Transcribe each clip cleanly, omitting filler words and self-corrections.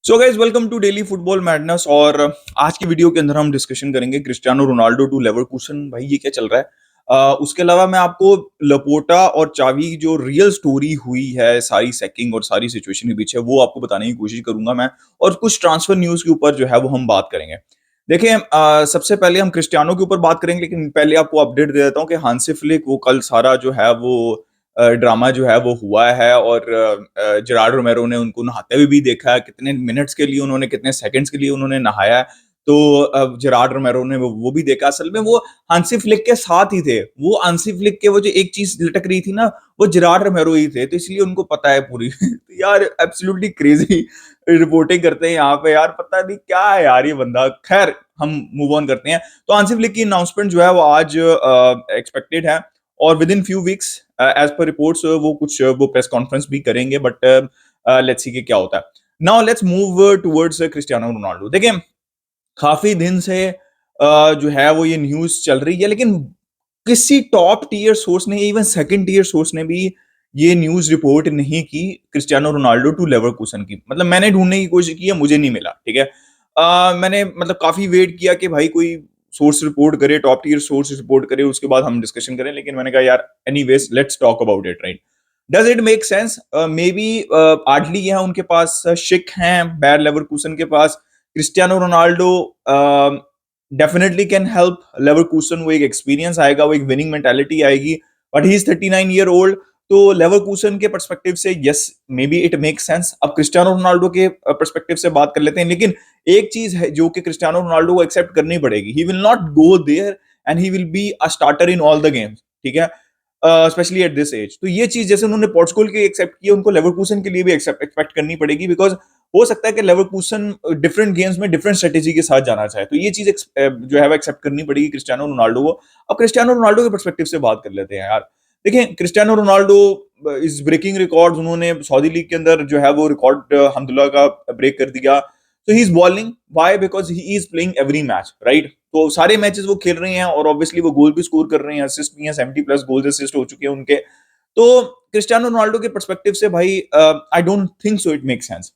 So guys welcome to daily football madness. और आज की वीडियो के अंदर हम डिस्कशन करेंगे क्रिस्टियानो रोनाल्डो टू लेवरकूसन। भाई ये क्या चल रहा है। उसके अलावा मैं आपको लपोर्टा और चावी की जो रियल स्टोरी हुई है, सारी सैकिंग और सारी सिचुएशन के पीछे, वो आपको बताने की कोशिश करूंगा मैं। और कुछ ट्रांसफर न्यूज के ऊपर जो है वो हम बात करेंगे। देखिए, सबसे पहले हम क्रिस्टियानो के ऊपर बात करेंगे, लेकिन पहले आपको अपडेट दे देता हूँ कि हांसी फ्लिक वो कल सारा जो है वो ड्रामा जो है वो हुआ है। और जेरार्ड रोमेरो ने उनको नहाते हुए भी देखा है, कितने मिनट्स के लिए उन्होंने, कितने सेकंड्स के लिए उन्होंने नहाया है। तो जेरार्ड रोमेरो ने वो भी देखा। असल में वो हांसी फ्लिक के साथ ही थे। वो हांसी फ्लिक के वो जो एक चीज लटक रही थी ना, वो जेरार्ड रोमेरो ही थे, तो इसलिए उनको पता है पूरी। तो यार एब्सोल्युटली क्रेजी रिपोर्टिंग करते हैं यहाँ पे यार, पता नहीं क्या है यार ये बंदा। खैर, हम मूव ऑन करते हैं। तो हांसी फ्लिक की अनाउंसमेंट जो है वो आज एक्सपेक्टेड है। और within few weeks, as per reports, वो कुछ वो प्रेस कॉन्फ्रेंस भी करेंगे, बट लेट्स सी कि क्या होता है। Now let's move towards Cristiano Ronaldo. देखिए, काफी दिन से जो है वो ये न्यूज चल रही है, लेकिन किसी टॉप टीयर सोर्स ने, इवन सेकंड टीयर सोर्स ने भी ये न्यूज रिपोर्ट नहीं की क्रिस्टियानो रोनाल्डो टू लेवरकूसन की। मतलब मैंने ढूंढने की कोशिश की है, मुझे नहीं मिला। ठीक है। मैंने मतलब काफी वेट किया कि भाई कोई सोर्स रिपोर्ट करे, टॉप टीयर सोर्स रिपोर्ट करे, उसके बाद हम डिस्कशन करें। लेकिन मैंने कहा यार anyways let's talk about it, right. Does it make sense? Maybe Adli है उनके पास, शिक हैं बैर लेवरकूसन के पास। Cristiano Ronaldo definitely can help Leverkusen. वो एक एक्सपीरियंस आएगा, वो एक विनिंग मेंटालिटी आएगी। But he is 39 year old. तो लेवरकूसन के पर्सपेक्टिव से yes, maybe it make sense. अब क्रिस्टियानो रोनाल्डो के पर्सपेक्टिव से बात कर लेते हैं। लेकिन एक चीज है जो कि क्रिस्टियानो रोनाल्डो को एक्सेप्ट करनी पड़ेगी, he will not go there and he will be a starter in all the games. ठीक है। Specially at this age. तो ये चीज जैसे उन्होंने पोर्चुगल के एक्सेप्ट की, उनको लेवरकूसन के लिए भी एक्सपेक्ट करनी पड़ेगी। बिकॉज हो सकता है कि लेवरकूसन डिफरेंट गेम्स में डिफरेंट स्ट्रेटेजी के साथ जाना चाहे। तो ये चीज जो है वो एक्सेप्ट करनी पड़ेगी क्रिस्टियानो रोनाल्डो को। अब क्रिस्टियानो रोनाल्डो के पर्सपेक्टिव से बात कर लेते हैं यार। देखिए, Cristiano Ronaldo is breaking records. उन्होंने सऊदी लीग के अंदर जो है वो रिकॉर्ड अल्हम्दुलिल्लाह का ब्रेक कर दिया। तो he is bowling, why? Because he is playing every match, right. तो सारे मैचेस वो खेल रहे हैं और ऑब्वियसली वो गोल भी स्कोर कर रहे हैं, असिस्ट भी हैं, 70+ गोल्स असिस्ट हो चुके हैं उनके। तो क्रिस्टियानो रोनाल्डो के पर्सपेक्टिव से भाई, I don't think so it make sense.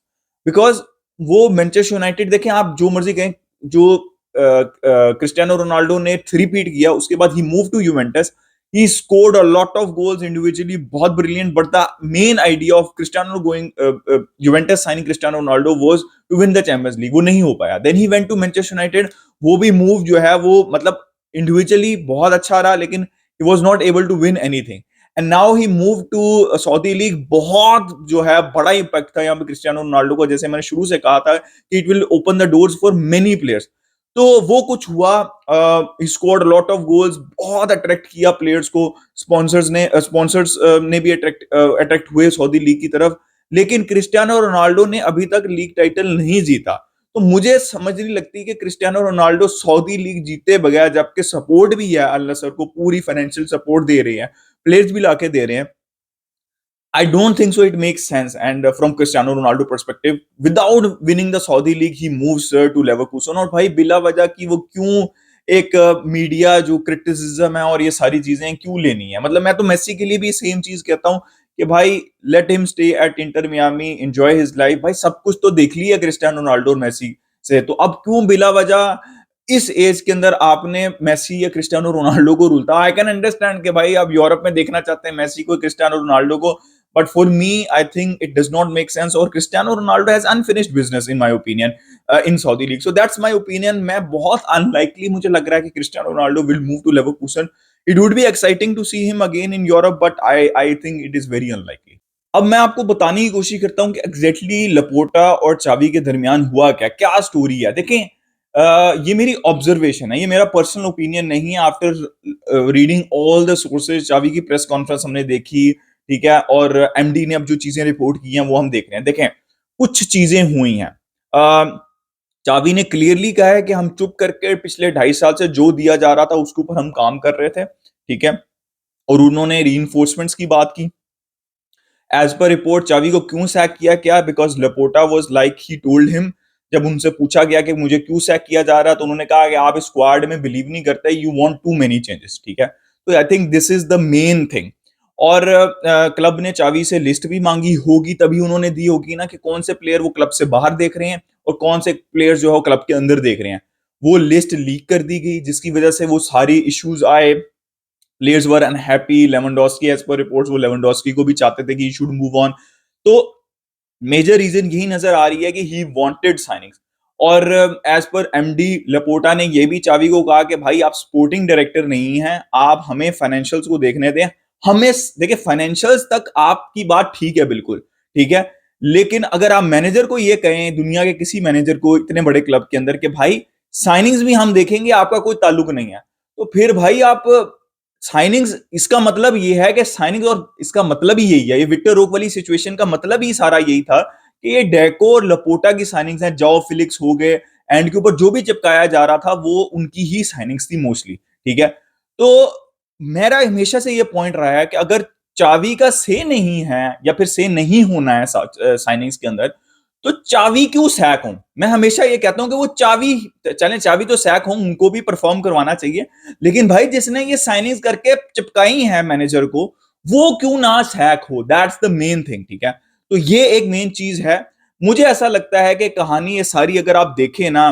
Because वो मैनचेस्टर यूनाइटेड, देखें आप जो मर्जी कहें, जो क्रिस्टियानो रोनाल्डो ने थ्री-पीट किया, उसके बाद ही move to Juventus. He scored a lot of goals individually, बहुत brilliant. But the main idea of Cristiano going Juventus signing Cristiano Ronaldo was to win the Champions League. वो नहीं हो पाया. Then he went to Manchester United. वो भी move जो है वो मतलब individually बहुत अच्छा रहा, लेकिन he was not able to win anything. And now he moved to Saudi League. बहुत जो है बड़ा इम्पैक्ट था यहाँ पे क्रिस्टियानो रोनाल्डो को। जैसे मैंने शुरू से कहा था कि it will open the doors for many players. तो वो कुछ हुआ। He scored lot of goals, बहुत अट्रैक्ट किया प्लेयर्स को। स्पॉन्सर्स ने भी अट्रैक्ट हुए सऊदी लीग की तरफ। लेकिन क्रिस्टियानो रोनाल्डो ने अभी तक लीग टाइटल नहीं जीता। तो मुझे समझ नहीं लगती कि क्रिस्टियानो रोनाल्डो सऊदी लीग जीते बगैर, जबकि सपोर्ट भी है, अल नसर को पूरी फाइनेंशियल सपोर्ट दे रहे हैं, प्लेयर्स भी लाके दे रहे हैं। I don't think so. It makes sense. And from Cristiano Ronaldo perspective, without winning the Saudi League, he moves to Leverkusen. और भाई बिला वजह की वो क्यों एक मीडिया जो क्रिटिसिज्म है और ये सारी चीजें क्यों लेनी है? मतलब मैं तो मेसी के लिए भी सेम चीज कहता हूँ कि भाई let him stay at inter Miami, enjoy his life. भाई सब कुछ तो देख लिया क्रिस्टियानो रोनाल्डो और मेसी से, तो अब क्यों बिला वजह इस एज के अंदर आपने मेसी या क्रिस्टियानो रोनाल्डो को रूलता? आई कैन अंडरस्टैंड कि भाई आप यूरोप में देखना चाहते हैं मेसी को, क्रिस्टियानो रोनाल्डो को। But for me, I think it does not make sense. और Cristiano Ronaldo has unfinished business, in my opinion, in Saudi League. So that's my opinion. मैं बहुत unlikely मुझे लग रहा है कि Cristiano Ronaldo will move to Leverkusen. It would be exciting to see him again in Europe, but I think it is very unlikely. अब मैं आपको बताने की कोशिश करता हूँ कि एग्जैक्टली लपोर्टा और चावी के दरमियान हुआ क्या, क्या स्टोरी है। देखें, ये मेरी ऑब्जर्वेशन है, ये मेरा पर्सनल ओपिनियन नहीं है। After reading all the sources, चावी की प्रेस कॉन्फ्रेंस हमने देखी, ठीक है, और एमडी ने अब जो चीजें रिपोर्ट की हैं वो हम देख रहे हैं। देखें, कुछ चीजें हुई हैं। चावी ने क्लियरली कहा है कि हम चुप करके पिछले 2.5 साल से जो दिया जा रहा था उसके ऊपर हम काम कर रहे थे, ठीक है। और उन्होंने रीइंफोर्समेंट्स की बात की। एज पर रिपोर्ट, चावी को क्यों सैक किया, क्या? Because Laporta was like he told him, जब उनसे पूछा गया कि मुझे क्यों सैक किया जा रहा है, तो उन्होंने कहा कि आप स्क्वाड में बिलीव नहीं करते, you want to many changes, ठीक है। तो I think this is the main thing. और क्लब ने चावी से लिस्ट भी मांगी होगी, तभी उन्होंने दी होगी ना कि कौन से प्लेयर वो क्लब से बाहर देख रहे हैं और कौन से प्लेयर जो है क्लब के अंदर देख रहे हैं। वो लिस्ट लीक कर दी गई, जिसकी वजह से वो सारी इश्यूज आए। Players were unhappy, Lewandowski as per reports वो लेवेंडोस्की को भी चाहते थे कि ही शुड मूव ऑन। तो मेजर रीजन यही नजर आ रही है कि ही वांटेड साइनिंग्स। और एज पर एमडी लपोटा ने ये भी चावी को कहा कि भाई आप स्पोर्टिंग डायरेक्टर नहीं हैं, आप हमें फाइनेंशियल्स को देखने दें। हमें देखिए फाइनेंशियल्स तक आपकी बात ठीक है, बिल्कुल ठीक है, लेकिन अगर आप मैनेजर को ये कहें, दुनिया के किसी मैनेजर को इतने बड़े क्लब के अंदर, कि भाई साइनिंग्स भी हम देखेंगे, आपका कोई ताल्लुक नहीं है, तो फिर भाई आप साइनिंग्स, इसका मतलब ये है कि साइनिंग्स, और इसका मतलब ही यही है, ये विक्टर रोक वाली सिचुएशन का मतलब ही सारा यही था कि ये डेको और लपोटा की साइनिंग्स हैं। जाओ फिलिक्स हो गए, एंड के ऊपर जो भी चिपकाया जा रहा था वो उनकी ही साइनिंग्स थी मोस्टली, ठीक है। तो मेरा हमेशा से ये पॉइंट रहा है कि अगर चावी का से नहीं है या फिर से नहीं होना है साइनिंग्स के अंदर, तो चावी क्यों सैक हो। मैं हमेशा ये कहता हूं कि वो चावी, चलें चावी तो सैक हो, उनको भी परफॉर्म करवाना चाहिए, लेकिन भाई जिसने ये साइनिंग्स करके चिपकाई है मैनेजर को, वो क्यों ना सैक हो। दैट्स द मेन थिंग, ठीक है। तो ये एक मेन चीज है। मुझे ऐसा लगता है कि कहानी ये सारी अगर आप देखें ना,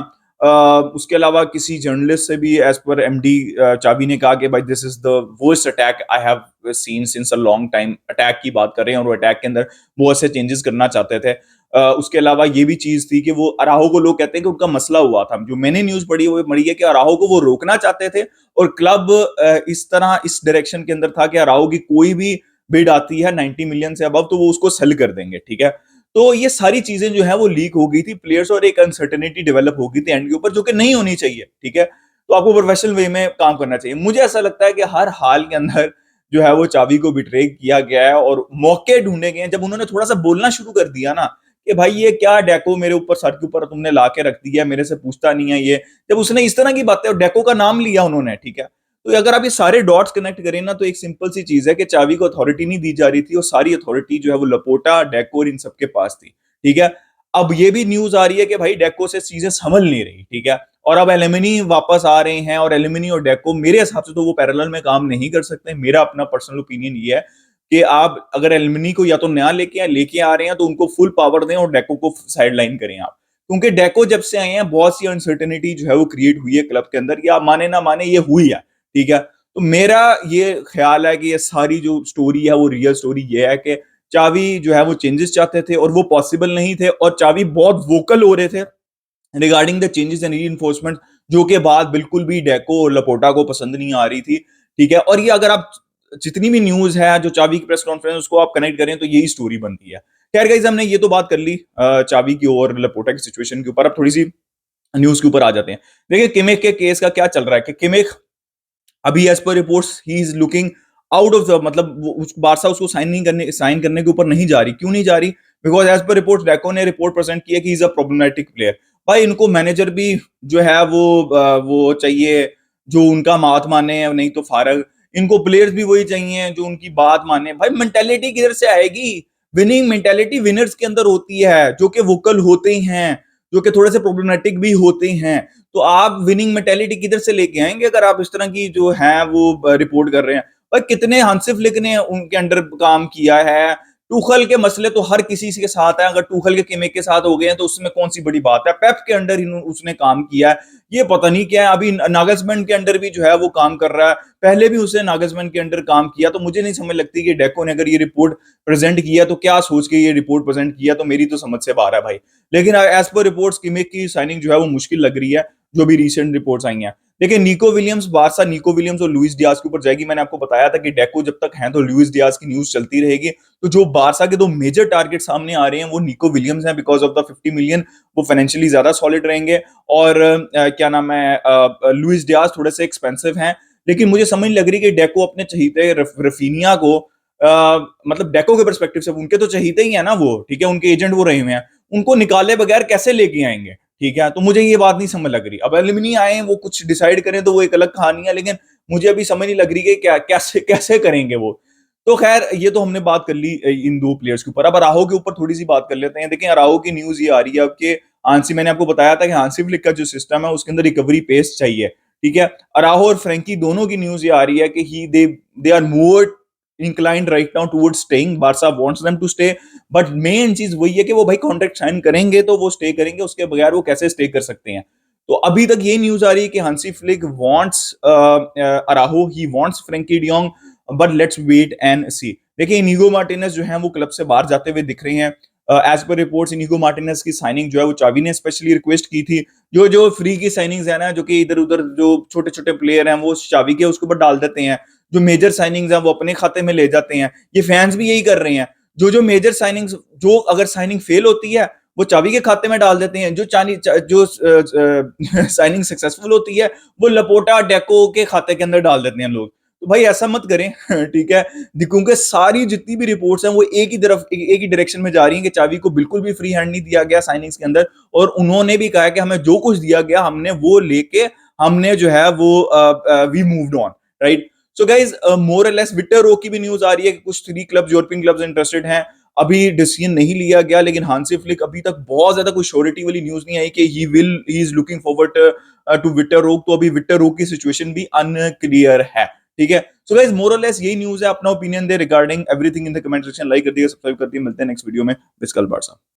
उसके अलावा किसी जर्नलिस्ट से भी एज पर एमडी चावी ने कहा कि भाई this is the worst attack I have seen since a long time. Attack की बात कर रहे हैं और वो अटैक के अंदर बहुत से चेंजेस करना चाहते थे। उसके अलावा ये भी चीज थी कि वो अराहो को, लोग कहते हैं कि उनका मसला हुआ था, जो मैंने न्यूज पढ़ी वो पढ़ी है कि अराहो को वो रोकना चाहते थे और क्लब इस तरह इस डायरेक्शन के अंदर था कि अराहो की कोई भी बिड आती है 90 मिलियन से अबव तो वो उसको सेल कर देंगे, ठीक है। तो ये सारी चीजें जो है वो लीक हो गई थी प्लेयर्स, और एक अनसर्टेनिटी डेवलप हो गई थी एंड के ऊपर, जो कि नहीं होनी चाहिए, ठीक है। तो आपको प्रोफेशनल वे में काम करना चाहिए। मुझे ऐसा लगता है कि हर हाल के अंदर जो है वो चावी को बिट्रे किया गया है और मौके ढूंढे गए हैं। जब उन्होंने थोड़ा सा बोलना शुरू कर दिया ना कि भाई ये क्या डेको मेरे ऊपर, सर के ऊपर तुमने ला के रख दिया, मेरे से पूछता नहीं है ये, जब उसने इस तरह की बातें और डेको का नाम लिया उन्होंने, ठीक है। तो अगर आप ये सारे डॉट्स कनेक्ट करें ना, तो एक सिंपल सी चीज है कि चावी को अथॉरिटी नहीं दी जा रही थी और सारी अथॉरिटी जो है वो लपोटा, डेको और इन सबके पास थी, ठीक है। अब ये भी न्यूज आ रही है कि भाई डेको से चीजें संभल नहीं रही, ठीक है। और अब एलिमिनी वापस आ रहे हैं, और एलिमिनी और डेको मेरे हिसाब से तो वो पैरेलल में काम नहीं कर सकते। मेरा अपना पर्सनल ओपिनियन ये है कि आप अगर एलिमिनी को या तो नया लेके आ रहे हैं तो उनको फुल पावर दें और डेको को साइड लाइन करें आप, क्योंकि डेको जब से आए हैं बहुत सी अनसर्टेनिटी जो है वो क्रिएट हुई है क्लब के अंदर, या माने ना माने ये हुई है, ठीक है। तो मेरा ये ख्याल है कि ये सारी जो स्टोरी है वो रियल स्टोरी ये है कि चावी जो है वो चेंजेस चाहते थे और वो पॉसिबल नहीं थे, और चावी बहुत वोकल हो रहे थे regarding the changes and reinforcement, जो के बाद बिल्कुल भी डेको और लपोटा को पसंद नहीं आ रही थी, ठीक है। और ये अगर आप जितनी भी न्यूज है जो चावी की प्रेस कॉन्फ्रेंस उसको आप कनेक्ट करें तो यही स्टोरी बनती है। खैर गाइस, हमने ये तो बात कर ली चावी की और लपोटा की सिचुएशन के ऊपर। अब थोड़ी सी न्यूज के ऊपर आ जाते हैं। देखिए किमिक के केस का क्या चल रहा है कि किमिक अभी as per reports he is looking out of the, मतलब बारसा उसको साइन करने के ऊपर नहीं जा रही। क्यों नहीं जा रही? Because as per reports Deco ने रिपोर्ट प्रेजेंट किया कि इज अ प्रॉब्लमेटिक प्लेयर। भाई इनको मैनेजर भी जो है वो चाहिए जो उनका बात माने, नहीं तो फारग। इनको प्लेयर्स भी वही चाहिए जो उनकी बात माने। भाई मेंटेलिटी किधर से आएगी? विनिंग मेंटेलिटी विनर्स के अंदर होती है, जो कि वोकल होते हैं, जो कि थोड़े से प्रॉब्लमेटिक भी होते हैं। तो आप विनिंग मेंटेलिटी किधर से लेके आएंगे अगर आप इस तरह की जो है वो रिपोर्ट कर रहे हैं? भाई कितने हांसी फ्लिक ने उनके अंडर काम किया है। टूखल के मसले तो हर किसी के साथ है, अगर टूखल के किमेक के साथ हो गए हैं तो उसमें कौन सी बड़ी बात है। पेप के अंडर उसने काम किया है, ये पता नहीं क्या है। अभी नागलसमैन के अंडर भी जो है वो काम कर रहा है, पहले भी उसने नागलसमैन के अंडर काम किया। तो मुझे नहीं समझ लगती कि डेको ने अगर ये रिपोर्ट प्रेजेंट किया तो क्या सोच के ये रिपोर्ट प्रेजेंट किया, तो मेरी तो समझ से बाहर है भाई। लेकिन एज पर रिपोर्ट्स किमेक की साइनिंग जो है वो मुश्किल लग रही है, जो भी रिसेंट रिपोर्ट्स आई हैं। देखिए Nico Williams, Barça Nico Williams और लुइस डियाज के ऊपर जाएगी। मैंने आपको बताया था कि डेको जब तक है तो लुइस डियाज की न्यूज चलती रहेगी। तो जो बारसा के दो मेजर टारगेट सामने आ रहे हैं वो निको विलियम्स हैं, बिकॉज ऑफ द 50 मिलियन वो फाइनेंशियली ज्यादा सॉलिड रहेंगे। और क्या नाम है, लुइस डियाज थोड़े से एक्सपेंसिव हैं। लेकिन मुझे समझ नहीं लग रही कि डेको अपने चहीते रफीनिया को, मतलब डेको के परस्पेक्टिव से उनके तो चहीते ही है ना वो, ठीक है, उनके एजेंट वो रहे हुए हैं, उनको निकाले बगैर कैसे लेके आएंगे, ठीक है। तो मुझे ये बात नहीं समझ लग रही। अब एलिमिनी आए वो कुछ डिसाइड करें तो वो एक अलग कहानी है, लेकिन मुझे अभी समझ नहीं लग रही कि क्या कैसे कैसे करेंगे वो। तो खैर ये तो हमने बात कर ली इन दो प्लेयर्स के ऊपर। अब अराहो के ऊपर थोड़ी सी बात कर लेते हैं। देखिए अराहो की न्यूज ये आ रही है अब कि आंसी, मैंने आपको बताया था कि हांसी फ्लिक का जो सिस्टम है उसके अंदर रिकवरी पेस चाहिए, ठीक है। अराहो और फ्रेंकी दोनों की न्यूज ये आ रही है कि he they are more inclined right now towards staying, Barca wants them to stay, but main चीज वही है कि वो भाई कॉन्ट्रैक्ट साइन करेंगे तो वो स्टे करेंगे, उसके बगैर वो कैसे स्टे कर सकते हैं। तो अभी तक ये न्यूज आ रही है कि Hansi Flick wants Araujo, he wants Frenkie de Jong, but let's wait and see. देखिए इनिगो मार्टिनेज जो है वो क्लब से बाहर जाते हुए दिख रहे हैं। As per reports Inigo Martinez की साइनिंग जो है वो चावी ने स्पेशली रिक्वेस्ट की थी। जो जो फ्री की साइनिंग्स है ना, जो कि इधर उधर जो छोटे छोटे प्लेयर हैं वो चावी के उसके ऊपर डाल देते हैं, जो मेजर साइनिंग्स हैं वो अपने खाते में ले जाते हैं। ये फैंस भी यही कर रहे हैं, जो जो मेजर साइनिंग्स, जो अगर साइनिंग फेल होती है वो चावी के खाते में डाल देते हैं, जो जो साइनिंग सक्सेसफुल होती है वो लपोटा डेको के खाते के अंदर डाल देते हैं लोग। तो भाई ऐसा मत करें ठीक है, क्योंकि सारी जितनी भी रिपोर्ट्स हैं वो एक ही तरफ एक ही डायरेक्शन में जा रही हैं कि चावी को बिल्कुल भी फ्री हैंड नहीं दिया गया साइनिंग्स के अंदर, और उन्होंने भी कहा कि हमें जो कुछ दिया गया हमने वो लेके हमने जो है वो we moved on, right. So guys more और लेस विक्टर रो की भी न्यूज आ रही है कि कुछ 3 क्लब्स, यूरोपियन क्लब्स इंटरेस्टेड हैं। अभी डिसीजन नहीं लिया गया, लेकिन हांसी फ्लिक अभी तक बहुत ज्यादा कोई श्योरिटी वाली न्यूज नहीं आई कि he is looking forward to Victor Roque. तो अभी विक्टर रोक की सिचुएशन भी अनक्लियर है, ठीक है। सो गाइस मोर और लेस यही न्यूज है, अपना opinion they regarding everything in the comment section, like कर दिए, सब्सक्राइब कर दिए, मिलते हैं नेक्स्ट वीडियो में। विस्कल बारसा।